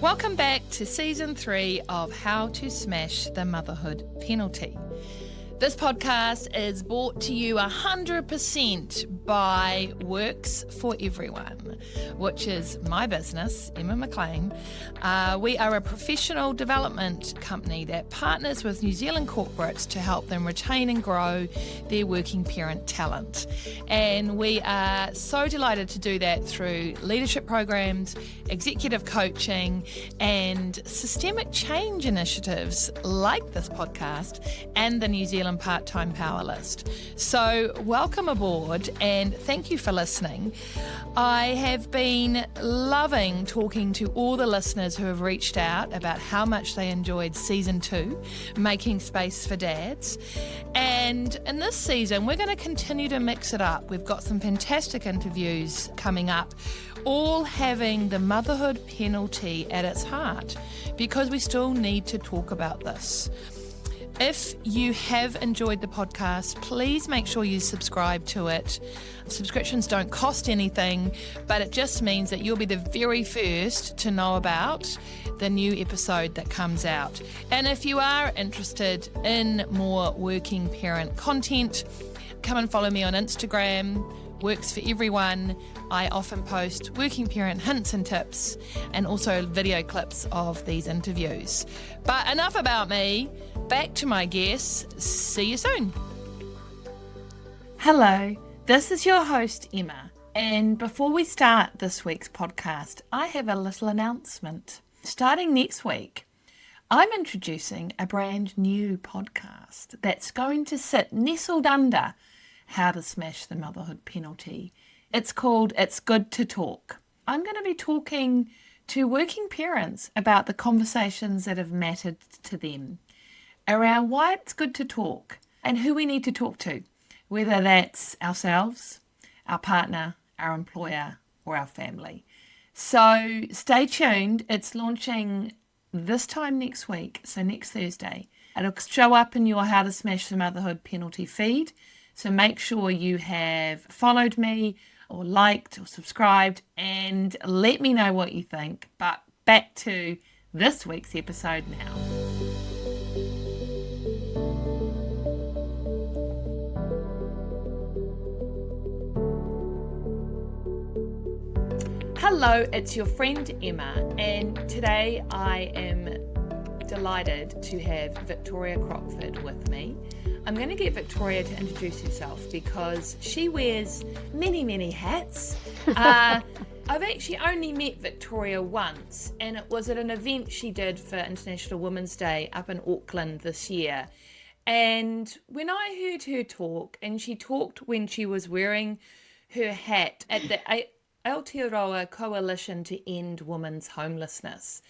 Welcome back to Season 3 of How to Smash the Motherhood Penalty. This podcast is brought to you 100% by Works for Everyone, which is my business, Emma McLean. We are a professional development company that partners with New Zealand corporates to help them retain and grow their working parent talent. And we are so delighted to do that through leadership programs, executive coaching, and systemic change initiatives like this podcast and the New Zealand Part-Time Power List. So welcome aboard and thank you for listening. I have been loving talking to all the listeners who have reached out about how much they enjoyed Season 2, Making Space for Dads. And in this season, we're going to continue to mix it up. We've got some fantastic interviews coming up, all having the motherhood penalty at its heart, because we still need to talk about this. If you have enjoyed the podcast, please make sure you subscribe to it. Subscriptions don't cost anything, but it just means that you'll be the very first to know about the new episode that comes out. And if you are interested in more working parent content, come and follow me on Instagram, Works for Everyone. I often post working parent hints and tips and also video clips of these interviews. But enough about me. Back to my guests. See you soon. Hello, this is your host, Emma. And before we start this week's podcast, I have a little announcement. Starting next week, I'm introducing a brand new podcast that's going to sit nestled under How to Smash the Motherhood Penalty. It's called It's Good to Talk. I'm going to be talking to working parents about the conversations that have mattered to them around why it's good to talk and who we need to talk to, whether that's ourselves, our partner, our employer, or our family. So stay tuned. It's launching this time next week, so next Thursday. It'll show up in your How to Smash the Motherhood Penalty feed. So make sure you have followed me or liked or subscribed and let me know what you think. But back to this week's episode now. Hello, it's your friend Emma, and today I am delighted to have Victoria Crockford with me. I'm going to get Victoria to introduce herself because she wears many, many hats. I've actually only met Victoria once, and it was at an event she did for International Women's Day up in Auckland this year. And when I heard her talk, and she talked when she was wearing her hat at the Aotearoa Coalition to End Women's Homelessness.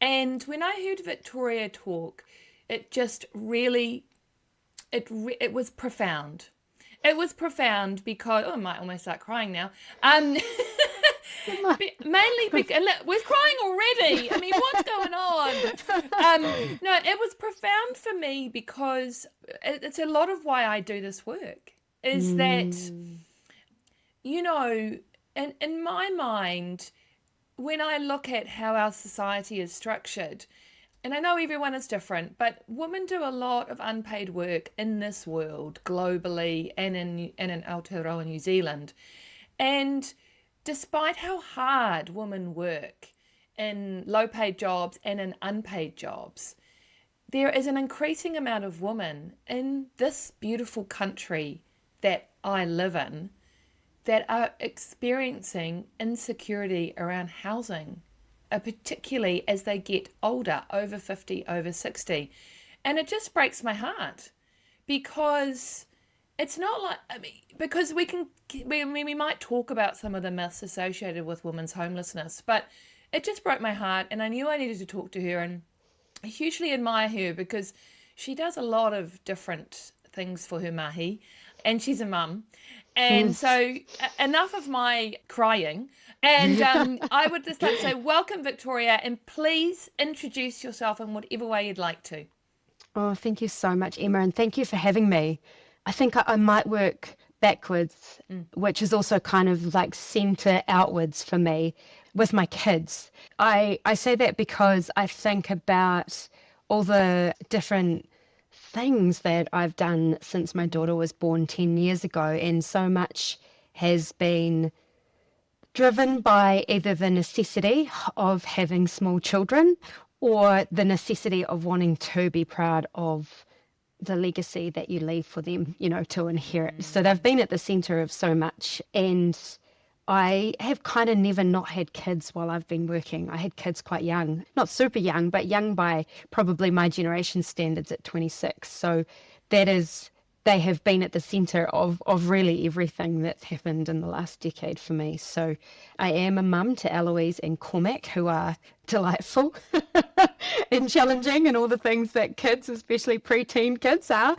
And when I heard Victoria talk, it just really, it was profound. It was profound because, I might almost start crying now. Mainly because, we're crying already. I mean, what's going on? No, it was profound for me because it's a lot of why I do this work, is that, you know, in my mind, when I look at how our society is structured, and I know everyone is different, but women do a lot of unpaid work in this world, globally, and in Aotearoa New Zealand. And despite how hard women work in low-paid jobs and in unpaid jobs, there is an increasing amount of women in this beautiful country that I live in that are experiencing insecurity around housing, particularly as they get older, over 50, over 60. And it just breaks my heart because it's not like, because we might talk about some of the myths associated with women's homelessness, but it just broke my heart, and I knew I needed to talk to her, and I hugely admire her because she does a lot of different things for her mahi, and she's a mum. And so enough of my crying. And I would just like to say, welcome, Victoria, and please introduce yourself in whatever way you'd like to. Oh, thank you so much, Emma, and thank you for having me. I think I might work backwards, which is also kind of like centre outwards for me. with my kids. I say that because I think about all the different things that I've done since my daughter was born 10 years ago, and so much has been driven by either the necessity of having small children or the necessity of wanting to be proud of the legacy that you leave for them, to inherit. So they've been at the centre of so much. And I have kind of never not had kids while I've been working. I had kids quite young, not super young, but young by probably my generation standards at 26. So they have been at the centre of really everything that's happened in the last decade for me. So I am a mum to Eloise and Cormac, who are delightful and challenging and all the things that kids, especially preteen kids, are.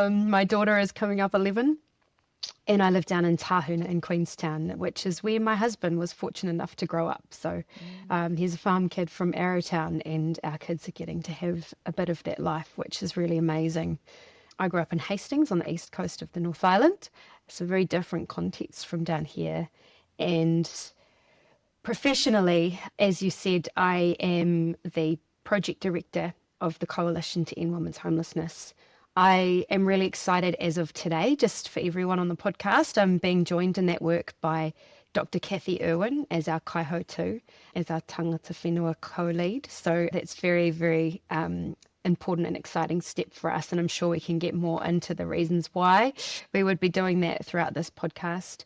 My daughter is coming up 11. And I live down in Tahuna in Queenstown, which is where my husband was fortunate enough to grow up. So he's a farm kid from Aotearoa, and our kids are getting to have a bit of that life, which is really amazing. I grew up in Hastings on the east coast of the North Island. It's a very different context from down here. And professionally, as you said, I am the project director of the Coalition to End Women's Homelessness. I am really excited as of today, just for everyone on the podcast. I'm being joined in that work by Dr. Kathy Irwin as our kaihotu, as our tangata whenua co-lead. So that's very, very important and exciting step for us. And I'm sure we can get more into the reasons why we would be doing that throughout this podcast.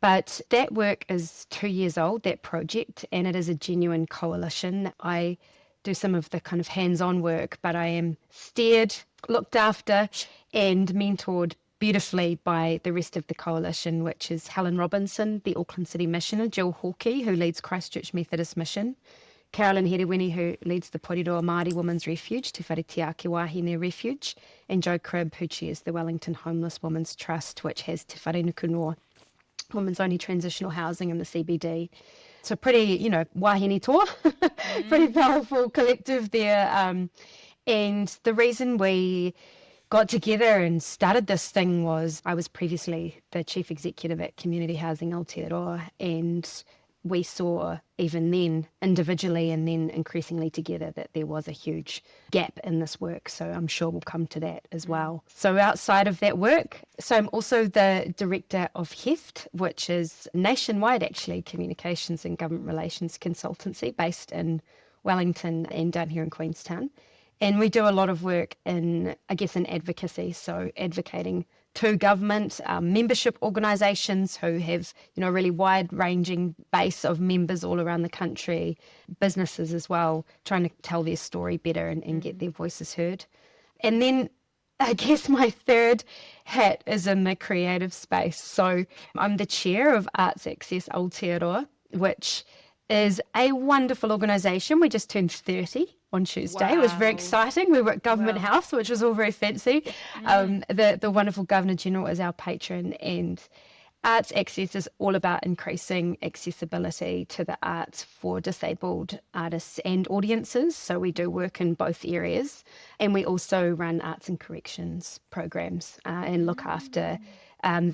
But that work is 2 years old, that project, and it is a genuine coalition. I do some of the kind of hands-on work, but I am steered, looked after, and mentored beautifully by the rest of the coalition, which is Helen Robinson, the Auckland City Missioner, Jill Hawkey, who leads Christchurch Methodist Mission, Carolyn Herewini, who leads the Porirua Māori Women's Refuge, Te Whare Te Ake Wahine Refuge, and Jo Cribb, who chairs the Wellington Homeless Women's Trust, which has Te Whare Nukunoa, women's only transitional housing in the CBD. So pretty, wahine toa, pretty powerful collective there. And the reason we got together and started this thing was I was previously the chief executive at Community Housing Aotearoa, and we saw even then individually and then increasingly together that there was a huge gap in this work. So I'm sure we'll come to that as well. So outside of that work, so I'm also the director of HEFT, which is nationwide actually communications and government relations consultancy based in Wellington and down here in Queenstown. And we do a lot of work in advocacy, so advocating to government, membership organisations who have, a really wide-ranging base of members all around the country, businesses as well, trying to tell their story better and get their voices heard. And then I guess my third hat is in the creative space. So I'm the chair of Arts Access Aotearoa, which is a wonderful organisation. We just turned 30 on Tuesday. Wow. It was very exciting. We were at Government House, which was all very fancy. The wonderful Governor General is our patron, and Arts Access is all about increasing accessibility to the arts for disabled artists and audiences. So we do work in both areas, and we also run arts and corrections programs and look after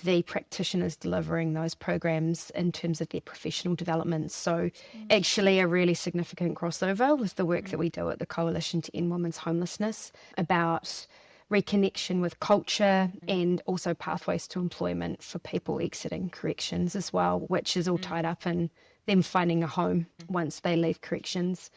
the practitioners delivering those programs in terms of their professional development. So actually a really significant crossover with the work that we do at the Coalition to End Women's Homelessness about reconnection with culture and also pathways to employment for people exiting corrections as well, which is all tied up in them finding a home once they leave corrections.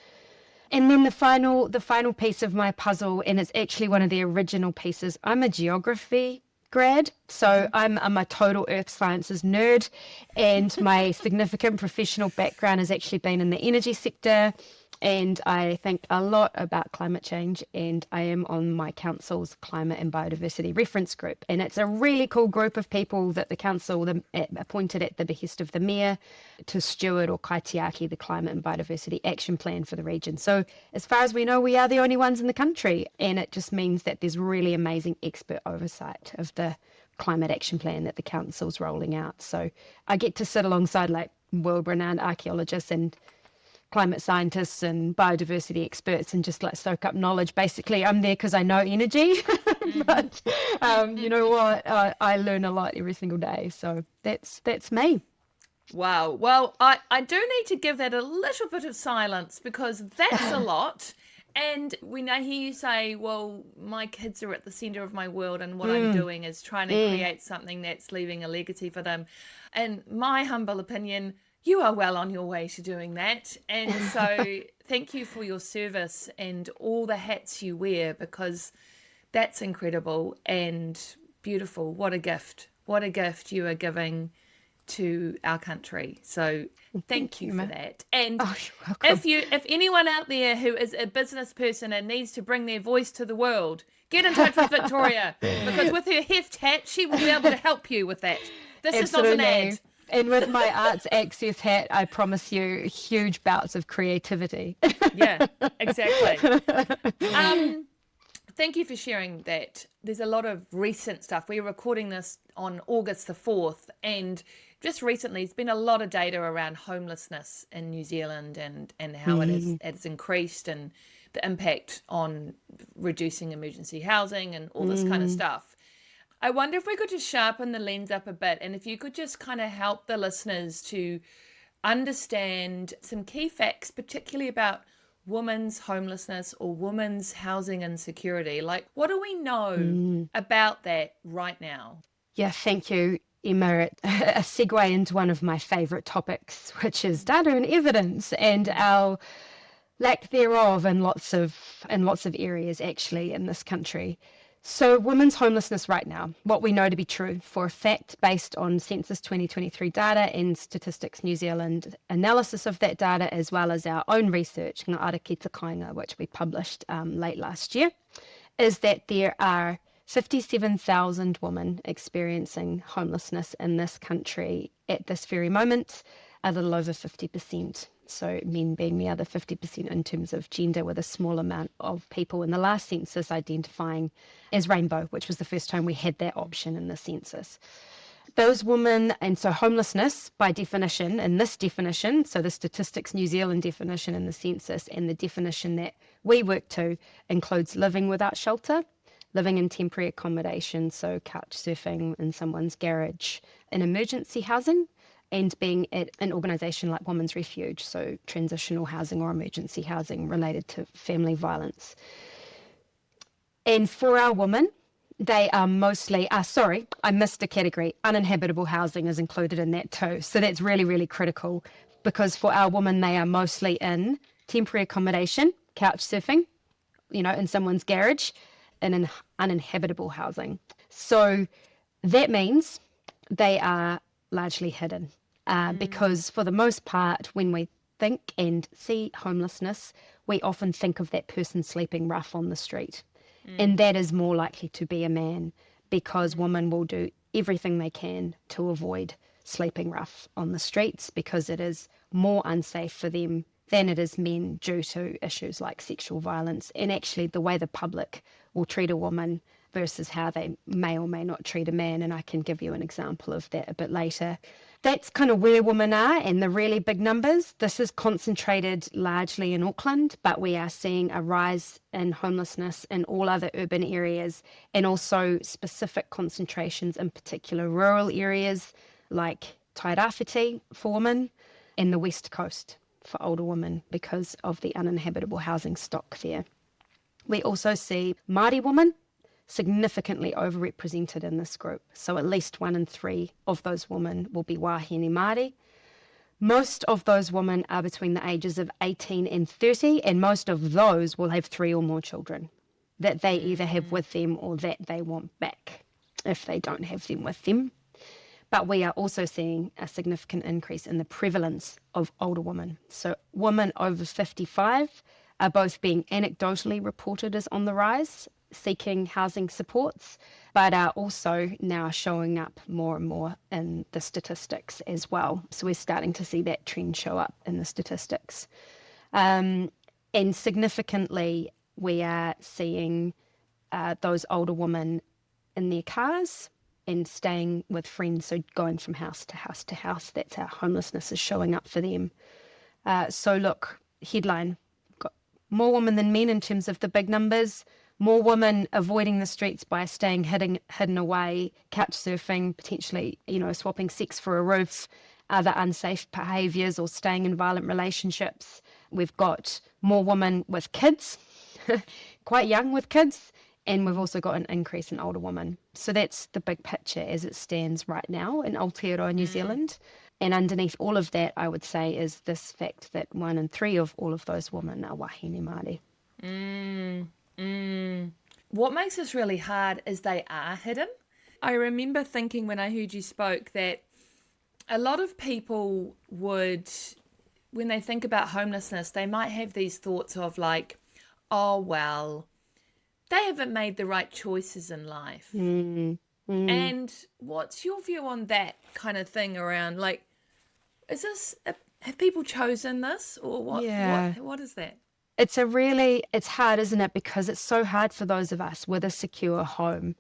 And then the final piece of my puzzle, and it's actually one of the original pieces, I'm a geography grad, so I'm a total earth sciences nerd, and my significant professional background has actually been in the energy sector, and I think a lot about climate change, and I am on my council's climate and biodiversity reference group, and it's a really cool group of people that the council appointed at the behest of the mayor to steward or kaitiaki the climate and biodiversity action plan for the region. So as far as we know, we are the only ones in the country, and it just means that there's really amazing expert oversight of the climate action plan that the council's rolling out. So I get to sit alongside like world-renowned archaeologists and climate scientists and biodiversity experts and just like soak up knowledge. Basically, I'm there because I know energy, but you know what? I learn a lot every single day. So that's me. Wow. Well, I do need to give that a little bit of silence because that's a lot. And when I hear you say, well, my kids are at the center of my world and what I'm Mm, doing is trying to mm. create something that's leaving a legacy for them. In my humble opinion, you are well on your way to doing that. And so thank you for your service and all the hats you wear because that's incredible and beautiful. What a gift. What a gift you are giving to our country. So thank Thank you you, for Ma. that. And Oh, you're welcome. if anyone out there who is a business person and needs to bring their voice to the world, get in touch with Victoria because with her heft hat, she will be able to help you with that. This is not an ad. Absolutely. And with my arts access hat, I promise you huge bouts of creativity. Yeah, exactly. Thank you for sharing that. There's a lot of recent stuff. We're recording this on August the 4th, and just recently, there's been a lot of data around homelessness in New Zealand and how it's increased and the impact on reducing emergency housing and all this kind of stuff. I wonder if we could just sharpen the lens up a bit, and if you could just kind of help the listeners to understand some key facts, particularly about women's homelessness or women's housing insecurity. Like, what do we know about that right now? Yeah, thank you, Emma. A segue into one of my favourite topics, which is data and evidence and our lack thereof in lots of areas actually in this country. So women's homelessness right now, what we know to be true for a fact based on Census 2023 data and Statistics New Zealand analysis of that data, as well as our own research, Ngā Ara Ki Te Kāinga, which we published late last year, is that there are 57,000 women experiencing homelessness in this country at this very moment, a little over 50%. So men being the other 50% in terms of gender, with a small amount of people in the last census identifying as rainbow, which was the first time we had that option in the census. Those women, and so homelessness by definition, in this definition, so the Statistics New Zealand definition in the census and the definition that we work to includes living without shelter, living in temporary accommodation, so couch surfing in someone's garage, in emergency housing, and being at an organisation like Women's Refuge, so transitional housing or emergency housing related to family violence. And for our women, they are mostly, I missed a category. Uninhabitable housing is included in that too. So that's really, really critical because for our women, they are mostly in temporary accommodation, couch surfing, in someone's garage, and in uninhabitable housing. So that means they are largely hidden because for the most part, when we think and see homelessness, we often think of that person sleeping rough on the street. And that is more likely to be a man because women will do everything they can to avoid sleeping rough on the streets because it is more unsafe for them than it is men due to issues like sexual violence and actually the way the public will treat a woman versus how they may or may not treat a man. And I can give you an example of that a bit later. That's kind of where women are and the really big numbers. This is concentrated largely in Auckland, but we are seeing a rise in homelessness in all other urban areas and also specific concentrations in particular rural areas like Tairāwhiti for women and the West Coast for older women because of the uninhabitable housing stock there. We also see Māori women significantly overrepresented in this group. So at least 1 in 3 of those women will be wahine Māori. Most of those women are between the ages of 18 and 30, and most of those will have 3 or more children that they either have with them or that they want back if they don't have them with them. But we are also seeing a significant increase in the prevalence of older women. So women over 55 are both being anecdotally reported as on the rise, seeking housing supports, but are also now showing up more and more in the statistics as well. So we're starting to see that trend show up in the statistics. And significantly, we are seeing those older women in their cars and staying with friends, so going from house to house to house. That's how homelessness is showing up for them. So look, headline, got more women than men in terms of the big numbers, more women avoiding the streets by staying hidden away, couch surfing, potentially, swapping sex for a roof, other unsafe behaviours or staying in violent relationships. We've got more women with kids, quite young with kids, and we've also got an increase in older women. So that's the big picture as it stands right now in Aotearoa New Zealand. And underneath all of that, I would say, is this fact that 1 in 3 of all of those women are wahine Māori. What makes this really hard is they are hidden. I remember thinking when I heard you spoke that a lot of people would, when they think about homelessness, they might have these thoughts of like, oh, well, they haven't made the right choices in life. And what's your view on that kind of thing around, like, have people chosen this, or what? Yeah. What is that? It's hard, isn't it? Because it's so hard for those of us with a secure home.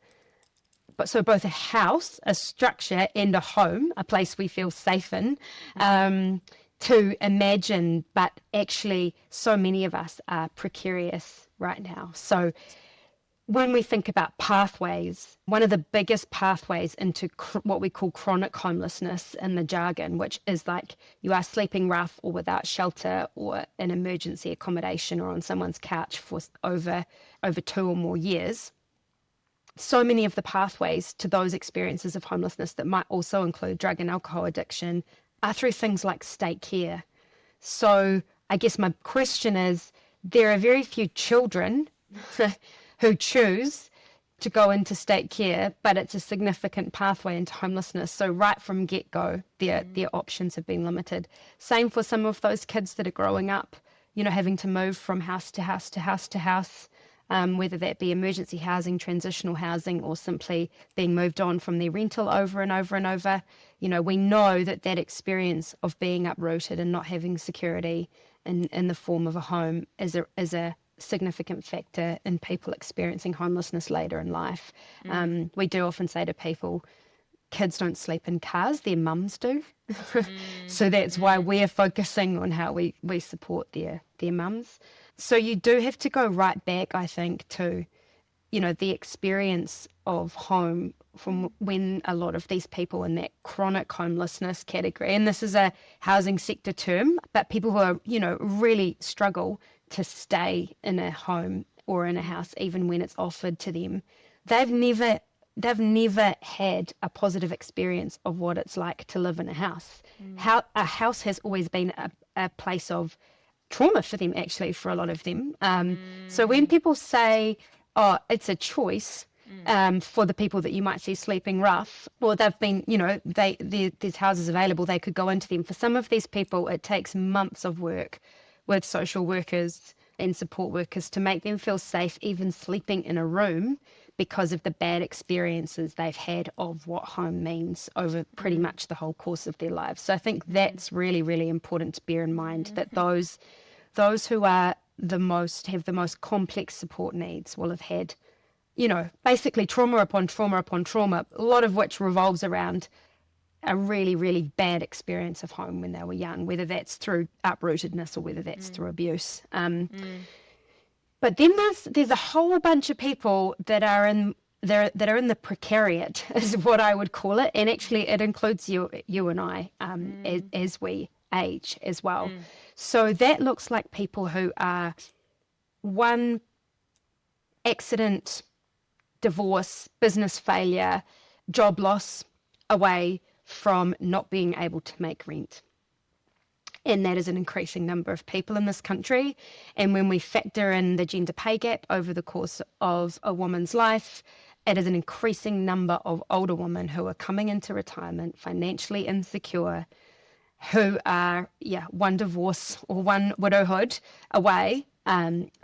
But so both a house, a structure, and a home, a place we feel safe in, to imagine. But actually, so many of us are precarious right now. So when we think about pathways, one of the biggest pathways into what we call chronic homelessness in the jargon, which is like you are sleeping rough or without shelter or in emergency accommodation or on someone's couch for over 2 or more years. So many of the pathways to those experiences of homelessness that might also include drug and alcohol addiction are through things like state care. So I guess my question is, there are very few children who choose to go into state care, but it's a significant pathway into homelessness. So right from get-go, their options have been limited. Same for some of those kids that are growing up, having to move from house to house to house to house, whether that be emergency housing, transitional housing, or simply being moved on from their rental over and over and over. We know that experience of being uprooted and not having security in the form of a home is a significant factor in people experiencing homelessness later in life. We do often say to people, kids don't sleep in cars, their mums do. So that's why we're focusing on how we support their mums. So you do have to go right back, I think, to, the experience of home from when a lot of these people in that chronic homelessness category, and this is a housing sector term, but people who are, really struggle to stay in a home or in a house, even when it's offered to them, they've never had a positive experience of what it's like to live in a house. A house has always been a place of trauma for them, actually, for a lot of them. So when people say, oh, it's a choice for the people that you might see sleeping rough, well, they've been, there's houses available, they could go into them. For some of these people, it takes months of work with social workers and support workers to make them feel safe, even sleeping in a room, because of the bad experiences they've had of what home means over pretty much the whole course of their lives. So I think that's really, really important to bear in mind, that those who are have the most complex support needs will have had, basically trauma upon trauma upon trauma, a lot of which revolves around a really, really bad experience of home when they were young, whether that's through uprootedness or whether that's through abuse. But then there's a whole bunch of people that are in the precariat, is what I would call it, and actually it includes you and I as we age as well. So that looks like people who are one accident, divorce, business failure, job loss away from not being able to make rent. And that is an increasing number of people in this country. And when we factor in the gender pay gap over the course of a woman's life, it is an increasing number of older women who are coming into retirement financially insecure, who are, one divorce or one widowhood away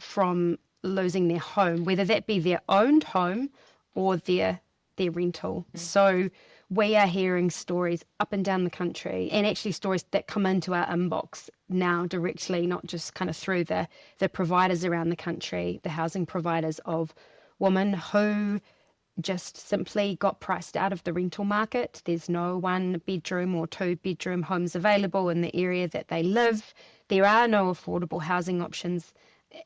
from losing their home, whether that be their owned home or their rental. So we are hearing stories up and down the country, and actually stories that come into our inbox now directly, not just kind of through the providers around the country, the housing providers, of women who just simply got priced out of the rental market. There's no 1-bedroom or 2-bedroom homes available in the area that they live. There are no affordable housing options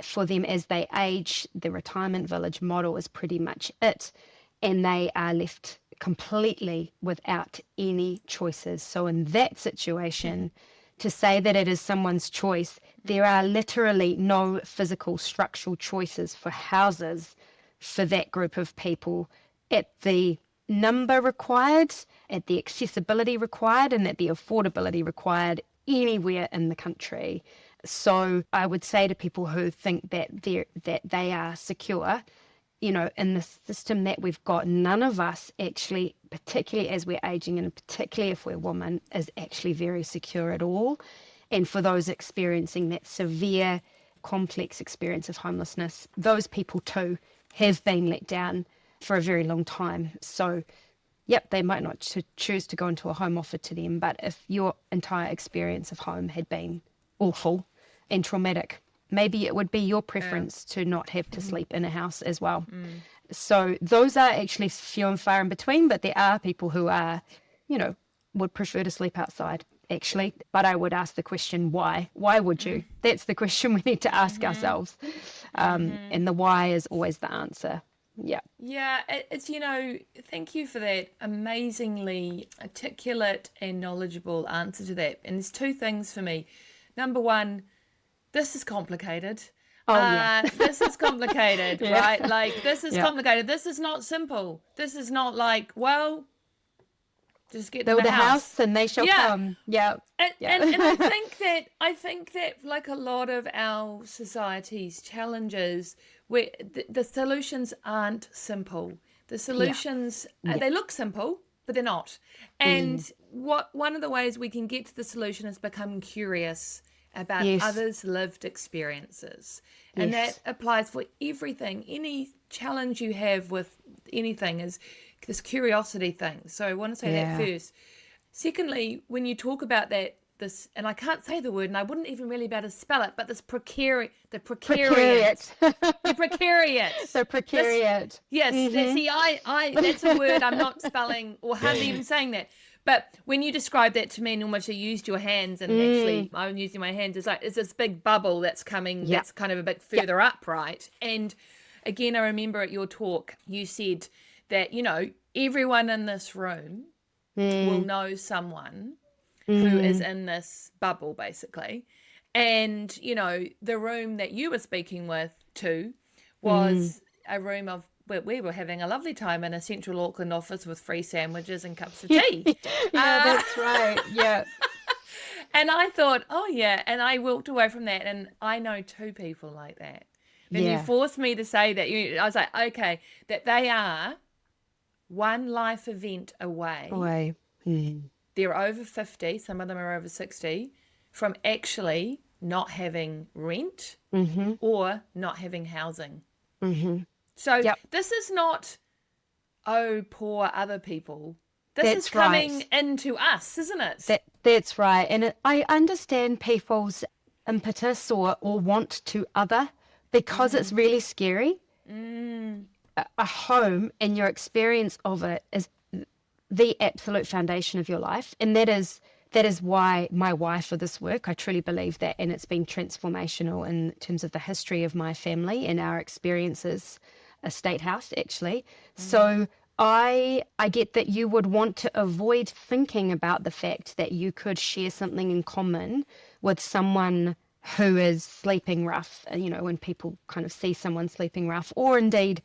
for them as they age. The retirement village model is pretty much it, and they are left completely without any choices. So in that situation, to say that it is someone's choice, there are literally no physical structural choices for houses for that group of people at the number required, at the accessibility required, and at the affordability required anywhere in the country. So I would say to people who think that they are secure, in the system that we've got, none of us actually, particularly as we're aging and particularly if we're women, is actually very secure at all. And for those experiencing that severe, complex experience of homelessness, those people too have been let down for a very long time. So, yep, they might not choose to go into a home offered to them, but if your entire experience of home had been awful and traumatic, maybe it would be your preference to not have to sleep in a house as well. So those are actually few and far in between, but there are people who are, would prefer to sleep outside, actually. But I would ask the question, why? Why would you? That's the question we need to ask ourselves. And the why is always the answer. Yeah. Yeah, it's, thank you for that amazingly articulate and knowledgeable answer to that. And there's two things for me. Number one, this is complicated. This is complicated, right? Like, this is complicated. This is not simple. This is not like, well, just get them build a a house and they shall come. Yeah. And I think that like a lot of our society's challenges, where the solutions aren't simple. The solutions they look simple, but they're not. And one of the ways we can get to the solution is become curious about others' lived experiences. And that applies for everything. Any challenge you have with anything is this curiosity thing. So I want to say that first. Secondly, when you talk about this, and I can't say the word, and I wouldn't even really be able to spell it, but the precariat. The precariat. Yes, that's a word I'm not spelling or hardly even saying that. But when you describe that to me, and almost you used your hands, and actually I'm using my hands, it's this big bubble that's coming, that's kind of a bit further up, right? And again, I remember at your talk, you said that, everyone in this room will know someone who is in this bubble, basically. And, the room that you were speaking to was a room of, we were having a lovely time in a central Auckland office with free sandwiches and cups of tea. That's right. Yeah. And I thought, and I walked away from that, and I know two people like that. Then you forced me to say that. I was like, okay, that they are one life event away. They're over 50, some of them are over 60, from actually not having rent or not having housing. So this is not, poor other people. This is coming into us, isn't it? That's right. And I understand people's impetus or want to other, because it's really scary. A home and your experience of it is the absolute foundation of your life. And that is why my why for this work. I truly believe that, and it's been transformational in terms of the history of my family and our experiences, a state house actually. So I get that you would want to avoid thinking about the fact that you could share something in common with someone who is sleeping rough, when people kind of see someone sleeping rough, or indeed,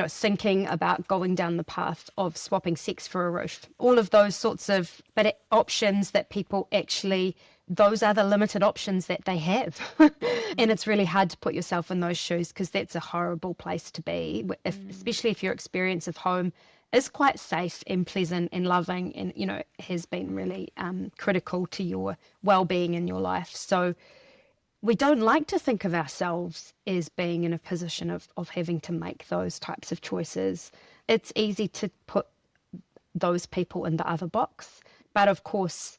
thinking about going down the path of swapping sex for a roof. All of those sorts of options that people actually, those are the limited options that they have. And it's really hard to put yourself in those shoes, because that's a horrible place to be, especially if your experience of home is quite safe and pleasant and loving and, has been really critical to your well-being in your life. So we don't like to think of ourselves as being in a position of having to make those types of choices. It's easy to put those people in the other box. But of course,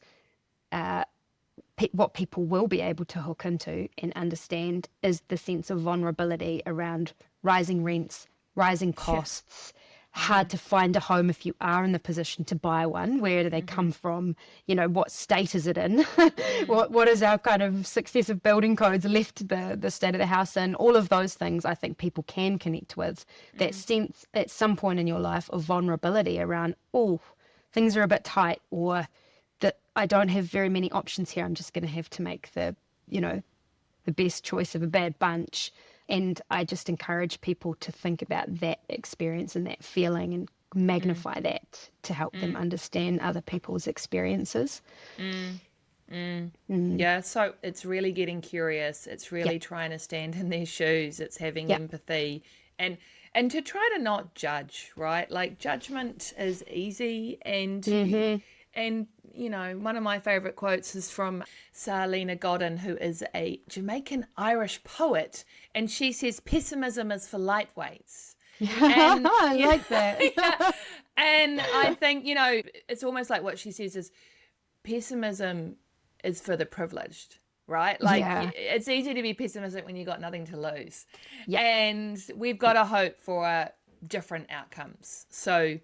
what people will be able to hook into and understand is the sense of vulnerability around rising rents, rising costs, hard to find a home if you are in the position to buy one. Where do they come from? What state is it in? What is our kind of successive building codes left the state of the house in? All of those things I think people can connect with. That sense at some point in your life of vulnerability around, oh, things are a bit tight, or that I don't have very many options here. I'm just going to have to make the best choice of a bad bunch. And I just encourage people to think about that experience and that feeling and magnify that to help them understand other people's experiences. Yeah, so it's really getting curious. It's really trying to stand in their shoes. It's having empathy and to try to not judge, right? Like judgment is easy and one of my favorite quotes is from Salena Godin, who is a Jamaican Irish poet, and she says pessimism is for lightweights. And, I like that. Yeah. And I think, it's almost like what she says is pessimism is for the privileged, right? Like it's easy to be pessimistic when you got nothing to lose. And we've got to hope for different outcomes. So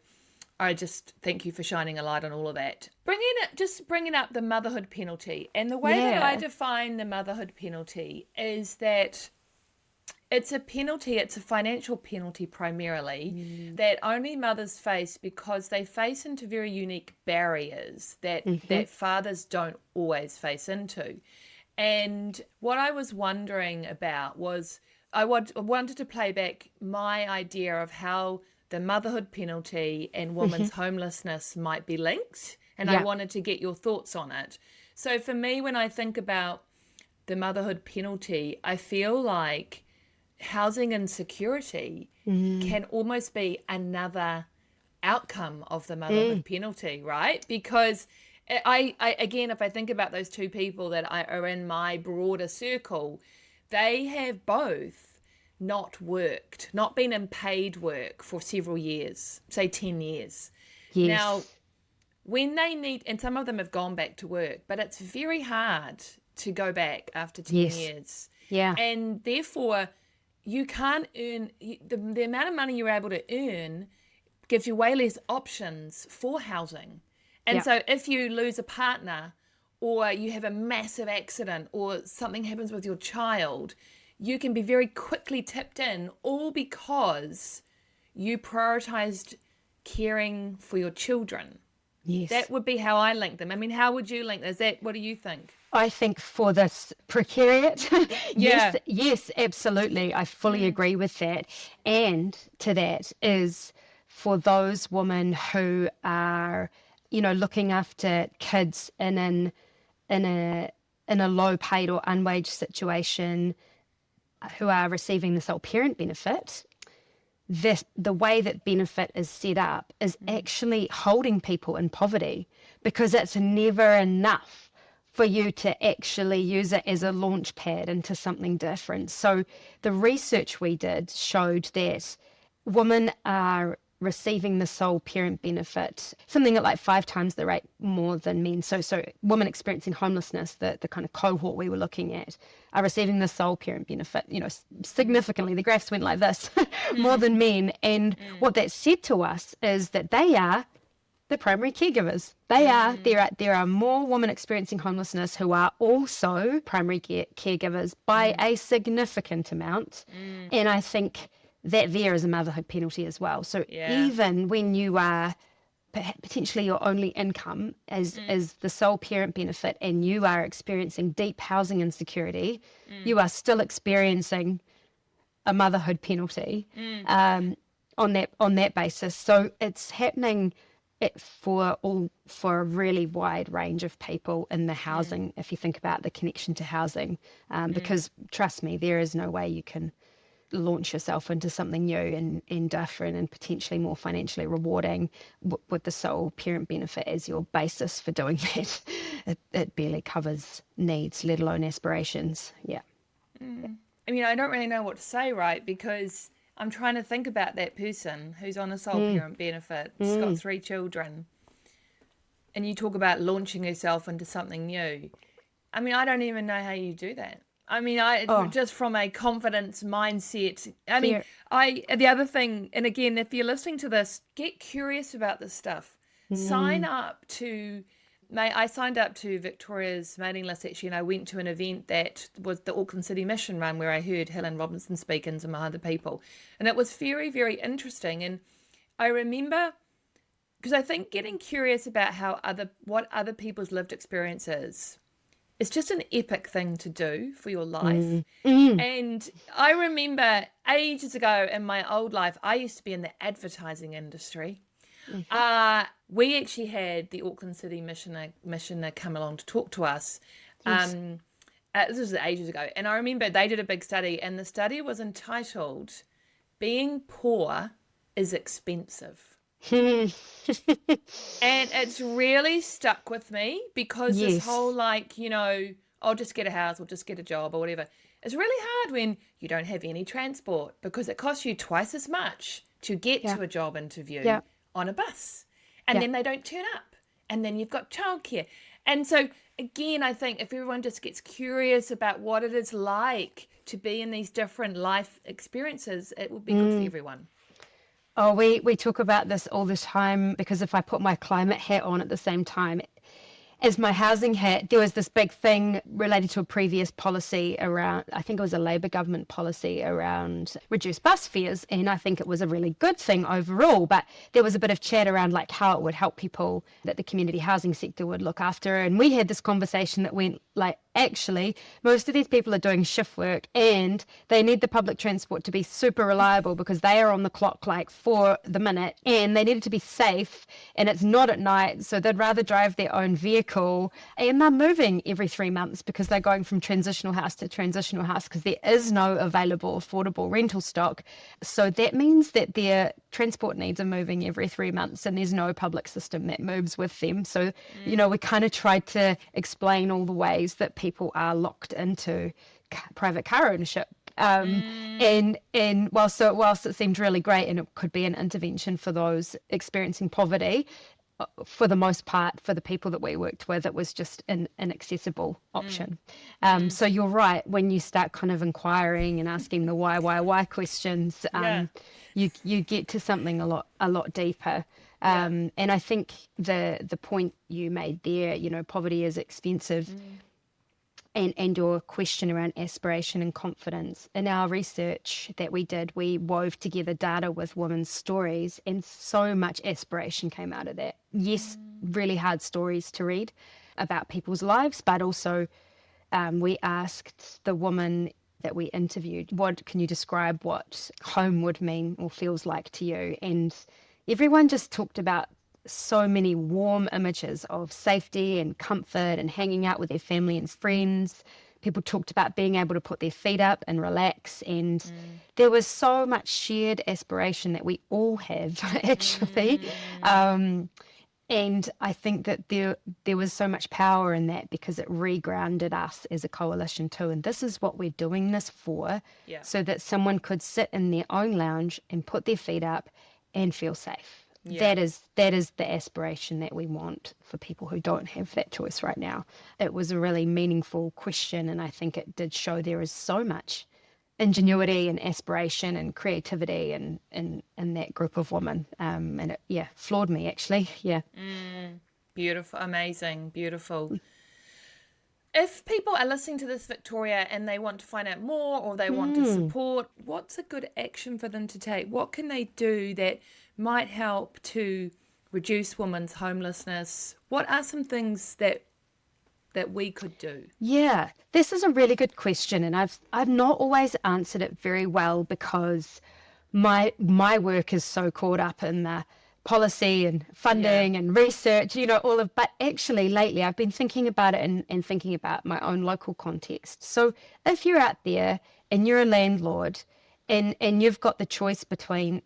I just thank you for shining a light on all of that. Bringing up the motherhood penalty. And the way that I define the motherhood penalty is that it's a penalty, it's a financial penalty primarily, that only mothers face because they face into very unique barriers that fathers don't always face into. And what I was wondering about was I wanted to play back my idea of how the motherhood penalty and women's homelessness might be linked. And I wanted to get your thoughts on it. So for me, when I think about the motherhood penalty, I feel like housing insecurity can almost be another outcome of the motherhood penalty, right? Because I again, if I think about those two people that are in my broader circle, they have both not been in paid work for several years, say 10 years. Yes. Now, when they need, and some of them have gone back to work, but it's very hard to go back after 10 years. Yeah. And therefore, you can't earn, the amount of money you're able to earn gives you way less options for housing. And so if you lose a partner or you have a massive accident or something happens with your child, you can be very quickly tipped in, all because you prioritized caring for your children. Yes. That would be how I link them. I mean, how would you link? What do you think? I think for this precariat, yes, absolutely. I fully agree with that. And to that is for those women who are, looking after kids in a low paid or unwaged situation, who are receiving the sole parent benefit. The way that benefit is set up is actually holding people in poverty, because it's never enough for you to actually use it as a launch pad into something different. So the research we did showed that women are receiving the sole parent benefit, something at like 5 times the rate more than men. So women experiencing homelessness, the kind of cohort we were looking at, are receiving the sole parent benefit, significantly. The graphs went like this, more than men. And what that said to us is that they are the primary caregivers. There are more women experiencing homelessness who are also primary caregivers by a significant amount. And I think that there is a motherhood penalty as well. So even when you are potentially your only income is the sole parent benefit and you are experiencing deep housing insecurity, you are still experiencing a motherhood penalty on that basis. So it's happening for a really wide range of people in the housing, if you think about the connection to housing, because trust me, there is no way you can launch yourself into something new and different and potentially more financially rewarding with the sole parent benefit as your basis for doing that. It barely covers needs, let alone aspirations. I mean, I don't really know what to say, right? Because I'm trying to think about that person who's on a sole parent benefit, has got 3 children, and you talk about launching yourself into something new. I mean, I don't even know how you do that. I mean, just from a confidence mindset. I mean, Fair. the other thing, and again, if you're listening to this, get curious about this stuff. Sign up to. I signed up to Victoria's mailing list actually, and I went to an event that was the Auckland City Mission run where I heard Helen Robinson speak and some other people, and it was very, very interesting. And I remember, because I think getting curious about what other people's lived experience is, it's just an epic thing to do for your life. And I remember ages ago in my old life, I used to be in the advertising industry. We actually had the Auckland City Missioner come along to talk to us. Yes. This was ages ago. And I remember they did a big study, and the study was entitled, Being Poor is Expensive. And it's really stuck with me because this whole I'll just get a house or just get a job or whatever. It's really hard when you don't have any transport because it costs you twice as much to get to a job interview on a bus. And then they don't turn up. And then you've got childcare. And so, again, I think if everyone just gets curious about what it is like to be in these different life experiences, it will be good for everyone. Oh, we talk about this all the time because if I put my climate hat on at the same time as my housing hat, there was this big thing related to a previous policy around, I think it was a Labour government policy around reduced bus fares. And I think it was a really good thing overall. But there was a bit of chat around like how it would help people that the community housing sector would look after. And we had this conversation that went like, actually, most of these people are doing shift work and they need the public transport to be super reliable because they are on the clock like for the minute and they need it to be safe and it's not at night. So they'd rather drive their own vehicle and they're moving every 3 months because they're going from transitional house to transitional house because there is no available affordable rental stock. So that means that their transport needs are moving every 3 months and there's no public system that moves with them. So, we kind of tried to explain all the ways that people are locked into private car ownership. And whilst it seemed really great and it could be an intervention for those experiencing poverty, for the most part, for the people that we worked with, it was just an inaccessible option. So you're right, when you start kind of inquiring and asking the why questions, you get to something a lot deeper. And I think the point you made there, poverty is expensive. And your question around aspiration and confidence. In our research that we did, we wove together data with women's stories and so much aspiration came out of that. Yes, really hard stories to read about people's lives, but also we asked the woman that we interviewed, can you describe what home would mean or feels like to you? And everyone just talked about so many warm images of safety and comfort and hanging out with their family and friends. People talked about being able to put their feet up and relax. And there was so much shared aspiration that we all have, actually. And I think that there was so much power in that because it regrounded us as a coalition too. And this is what we're doing this for, so that someone could sit in their own lounge and put their feet up and feel safe. That is the aspiration that we want for people who don't have that choice right now. It was a really meaningful question, and I think it did show there is so much ingenuity and aspiration and creativity in that group of women. And it floored me actually. Beautiful, amazing, beautiful. If people are listening to this, Victoria, and they want to find out more or they want to support, what's a good action for them to take? What can they do that might help to reduce women's homelessness? What are some things that we could do? Yeah, this is a really good question, and I've not always answered it very well because my work is so caught up in the policy and funding and research, but actually lately I've been thinking about it and thinking about my own local context. So if you're out there and you're a landlord and you've got the choice between,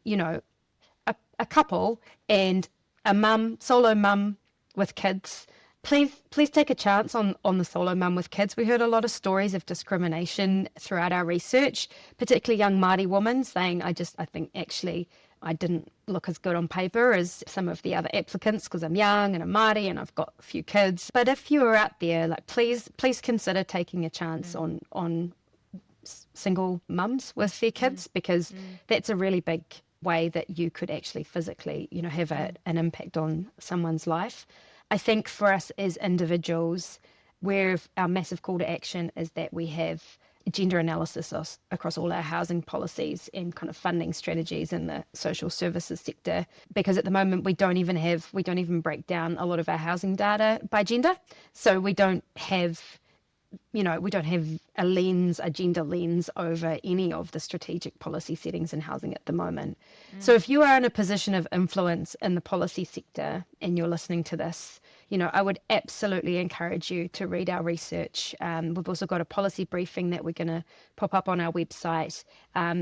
a couple and a solo mum with kids, please take a chance on the solo mum with kids. We heard a lot of stories of discrimination throughout our research, particularly young Māori women saying, I think actually I didn't look as good on paper as some of the other applicants because I'm young and I'm Māori and I've got a few kids. But if you're out there, like please consider taking a chance on single mums with their kids, because that's a really big way that you could actually physically, have an impact on someone's life. I think for us as individuals, where our massive call to action is that we have gender analysis across all our housing policies and kind of funding strategies in the social services sector, because at the moment we don't even break down a lot of our housing data by gender. So we don't have a gender lens over any of the strategic policy settings in housing at the moment. So if you are in a position of influence in the policy sector and you're listening to this, I would absolutely encourage you to read our research. We've also got a policy briefing that we're going to pop up on our website.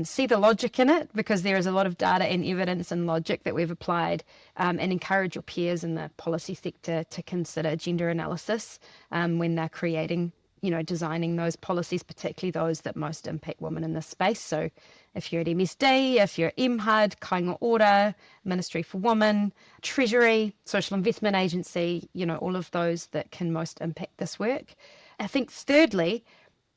See the logic in it, because there is a lot of data and evidence and logic that we've applied, and encourage your peers in the policy sector to consider gender analysis when they're creating, designing those policies, particularly those that most impact women in this space. So if you're at MSD, if you're at MHUD, Kāinga Ora, Ministry for Women, Treasury, Social Investment Agency, all of those that can most impact this work. I think thirdly,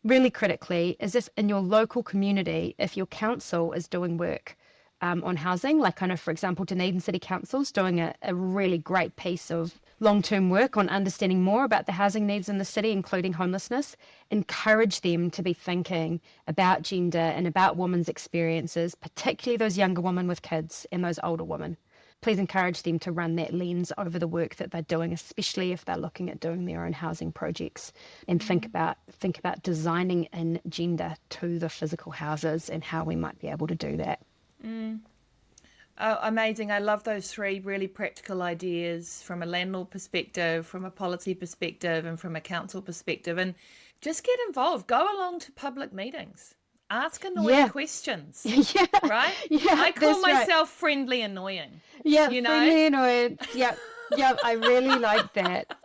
really critically, is if in your local community, if your council is doing work on housing, like for example, Dunedin City Council's doing a really great piece of long-term work on understanding more about the housing needs in the city, including homelessness. Encourage them to be thinking about gender and about women's experiences, particularly those younger women with kids and those older women. Please encourage them to run that lens over the work that they're doing, especially if they're looking at doing their own housing projects, and think about designing in gender to the physical houses and how we might be able to do that. Oh, amazing. I love those three really practical ideas from a landlord perspective, from a policy perspective, and from a council perspective. And just get involved. Go along to public meetings. Ask annoying questions. Yeah. Right? Yeah. I call myself friendly annoying. Yeah, friendly annoying. Yeah. Yeah, I really like that.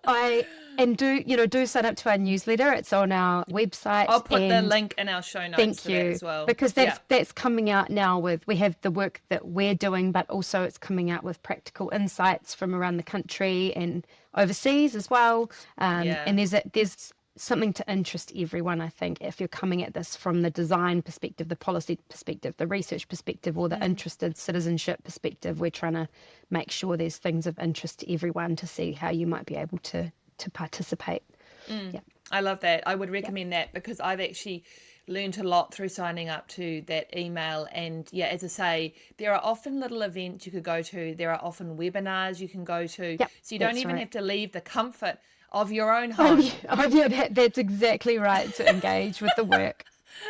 Do sign up to our newsletter. It's on our website. I'll put the link in our show notes for that as well. Because that's coming out now we have the work that we're doing, but also it's coming out with practical insights from around the country and overseas as well. And there's something to interest everyone, I think, if you're coming at this from the design perspective, the policy perspective, the research perspective, or the interested citizenship perspective. We're trying to make sure there's things of interest to everyone to see how you might be able to participate. Yeah. I love that. I would recommend that, because I've actually learned a lot through signing up to that email. And as I say, there are often little events you could go to. There are often webinars you can go to. Yep, so you don't even have to leave the comfort of your own home. That's exactly right, to engage with the work.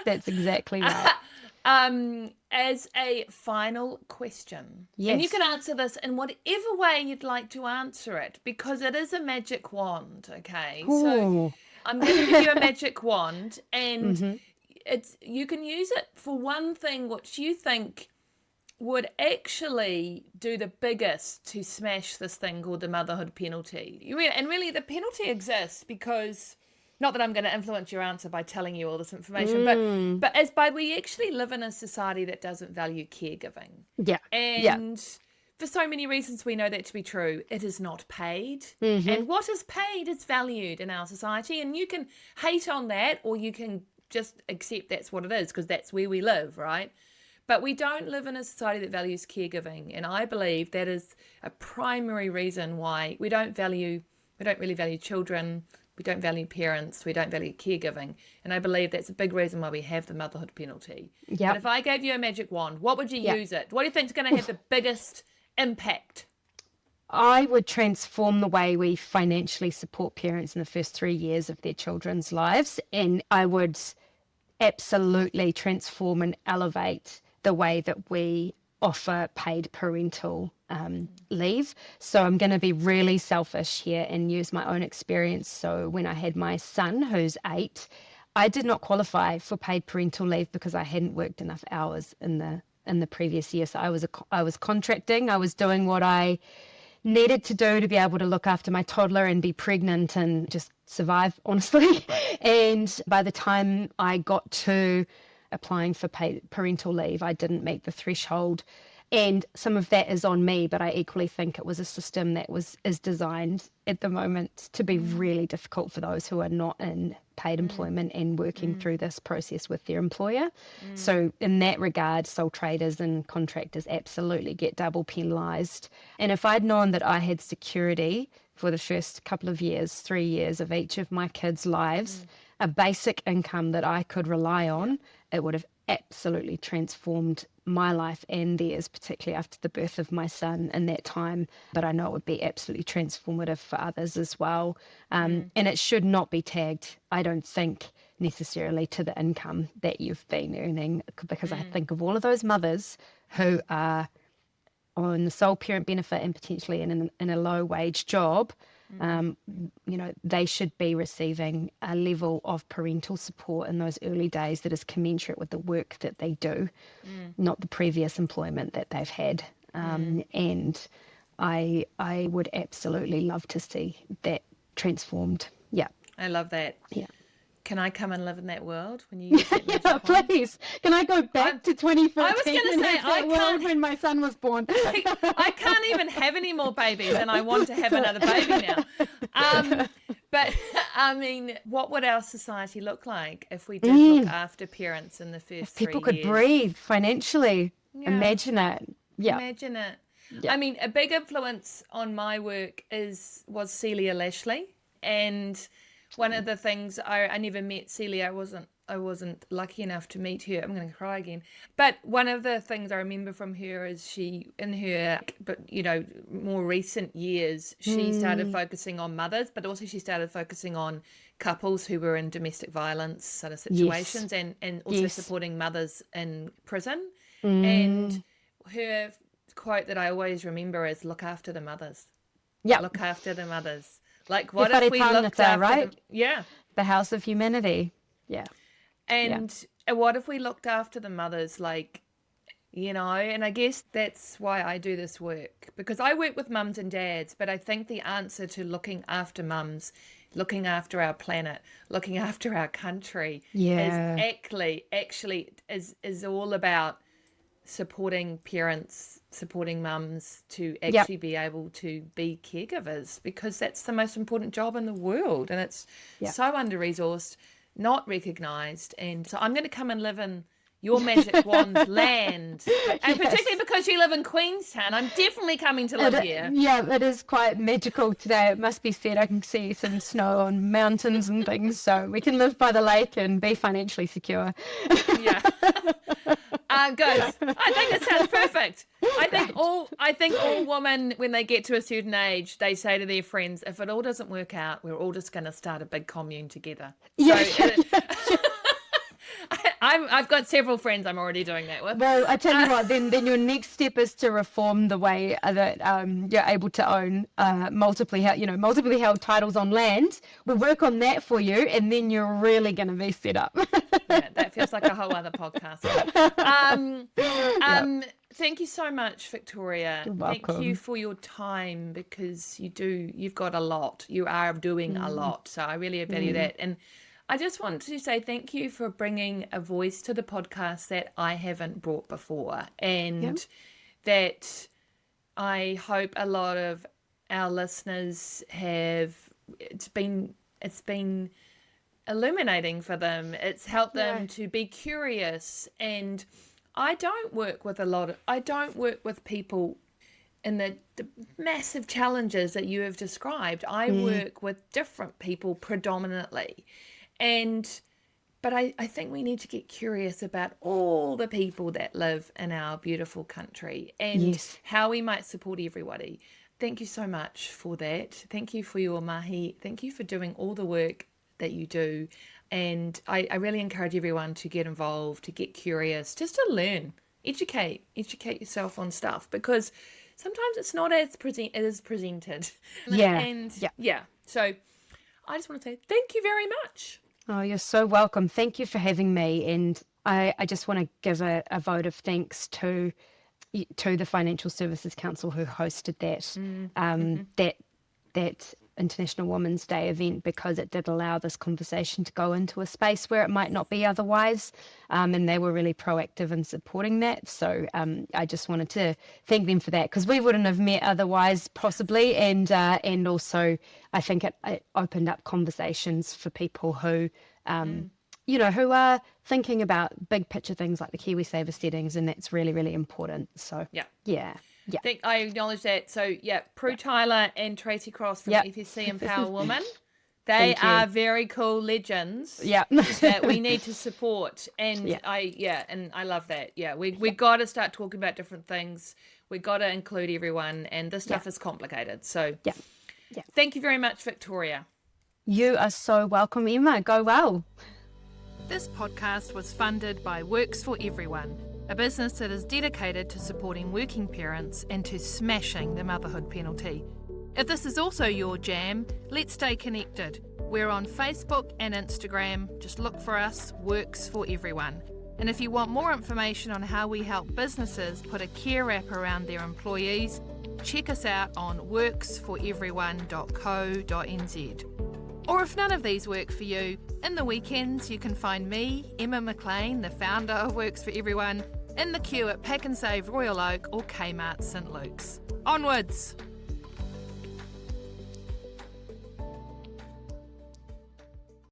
That's exactly right. As a final question, yes. And you can answer this in whatever way you'd like to answer it, because it is a magic wand, okay? Ooh. So I'm going to give you a magic wand, and you can use it for one thing which you think would actually do the biggest to smash this thing called the motherhood penalty. And really the penalty exists because, not that I'm going to influence your answer by telling you all this information, but as by we actually live in a society that doesn't value caregiving. Yeah. And for so many reasons we know that to be true. It is not paid. And what is paid is valued in our society. And you can hate on that, or you can just accept that's what it is, because that's where we live, right? But we don't live in a society that values caregiving. And I believe that is a primary reason why we don't really value children. We don't value parents. We don't value caregiving. And I believe that's a big reason why we have the motherhood penalty. Yep. But if I gave you a magic wand, what would you use it? What do you think is going to have the biggest impact? I would transform the way we financially support parents in the first 3 years of their children's lives. And I would absolutely transform and elevate the way that we offer paid parental leave. So I'm going to be really selfish here and use my own experience. So when I had my son, who's 8, I did not qualify for paid parental leave because I hadn't worked enough hours in the previous year. So I was contracting. I was doing what I needed to do to be able to look after my toddler and be pregnant and just survive, honestly. And by the time I got to applying for paid parental leave, I didn't meet the threshold. And some of that is on me, but I equally think it was a system that is designed at the moment to be really difficult for those who are not in paid employment and working through this process with their employer. So in that regard, sole traders and contractors absolutely get double penalised. And if I'd known that I had security for the first couple of years, 3 years of each of my kids' lives, a basic income that I could rely on, it would have absolutely transformed my life and theirs, particularly after the birth of my son in that time. But I know it would be absolutely transformative for others as well. And it should not be tagged, I don't think, necessarily to the income that you've been earning, because I think of all of those mothers who are on the sole parent benefit and potentially in a low wage job. They should be receiving a level of parental support in those early days that is commensurate with the work that they do, not the previous employment that they've had. And I would absolutely love to see that transformed. Yeah. I love that. Yeah. Can I come and live in that world when you get me Yeah, please. Can I go back to 2014? I was going to say, I can't, when my son was born. I can't even have any more babies, and I want to have another baby now. But I mean, what would our society look like if we did look after parents in the first 3 years? People could breathe financially. Yeah. Imagine it. Yeah. Imagine it. Yeah. I mean, a big influence on my work was Celia Lashley, and one of the things I never met Celia. I wasn't lucky enough to meet her. I'm going to cry again. But one of the things I remember from her is she, in her, more recent years, she started focusing on mothers, but also she started focusing on couples who were in domestic violence sort of situations, and also supporting mothers in prison. And her quote that I always remember is, "Look after the mothers." Yeah. Look after the mothers. Like, what if we looked after right? them? Yeah. The house of humanity. Yeah. And what if we looked after the mothers, and I guess that's why I do this work, because I work with mums and dads, but I think the answer to looking after mums, looking after our planet, looking after our country is actually is all about supporting parents, supporting mums to actually be able to be caregivers, because that's the most important job in the world, and it's so under-resourced, not recognised. And so I'm going to come and live in your magic wand land, and particularly because you live in Queenstown, I'm definitely coming to live here. Yeah, it is quite magical today, it must be said. I can see some snow on mountains and things, so we can live by the lake and be financially secure. Yeah. Good. I think it sounds perfect. I think all women, when they get to a certain age, they say to their friends, if it all doesn't work out, we're all just going to start a big commune together. I've got several friends I'm already doing that with. Well, I tell you what, then your next step is to reform the way that you're able to own multiply held titles on land. We'll work on that for you, and then you're really going to be set up. Yeah, that feels like a whole other podcast. Thank you so much, Victoria. You're welcome. Thank you for your time, because you've got a lot. You are doing a lot. So I really value that. And I just want to say thank you for bringing a voice to the podcast that I haven't brought before, and that I hope a lot of our listeners have. It's been illuminating for them. It's helped them to be curious. And I don't work with people in the massive challenges that you have described. I work with different people predominantly. But I think we need to get curious about all the people that live in our beautiful country, and how we might support everybody. Thank you so much for that. Thank you for your mahi. Thank you for doing all the work that you do. And I really encourage everyone to get involved, to get curious, just to learn, educate yourself on stuff, because sometimes it's not as it is presented. So I just want to say thank you very much. Oh, you're so welcome. Thank you for having me. And I just want to give a vote of thanks to the Financial Services Council who hosted that that International Women's Day event, because it did allow this conversation to go into a space where it might not be otherwise. And they were really proactive in supporting that. So I just wanted to thank them for that, because we wouldn't have met otherwise, possibly. And also, I think it opened up conversations for people who, who are thinking about big picture things like the KiwiSaver settings, and that's really, really important. So, yeah. I think I acknowledge that. So, Prue Tyler and Tracy Cross from ETC Empower Women, they are very cool legends that we need to support. And I love that. Yeah, we got to start talking about different things. We got to include everyone, and this stuff is complicated. So, thank you very much, Victoria. You are so welcome, Emma. Go well. This podcast was funded by Works for Everyone, a business that is dedicated to supporting working parents and to smashing the motherhood penalty. If this is also your jam, let's stay connected. We're on Facebook and Instagram. Just look for us, Works for Everyone. And if you want more information on how we help businesses put a care wrap around their employees, check us out on worksforeveryone.co.nz. Or if none of these work for you, in the weekends you can find me, Emma McLean, the founder of Works for Everyone, in the queue at Pack and Save Royal Oak or Kmart St Luke's. Onwards!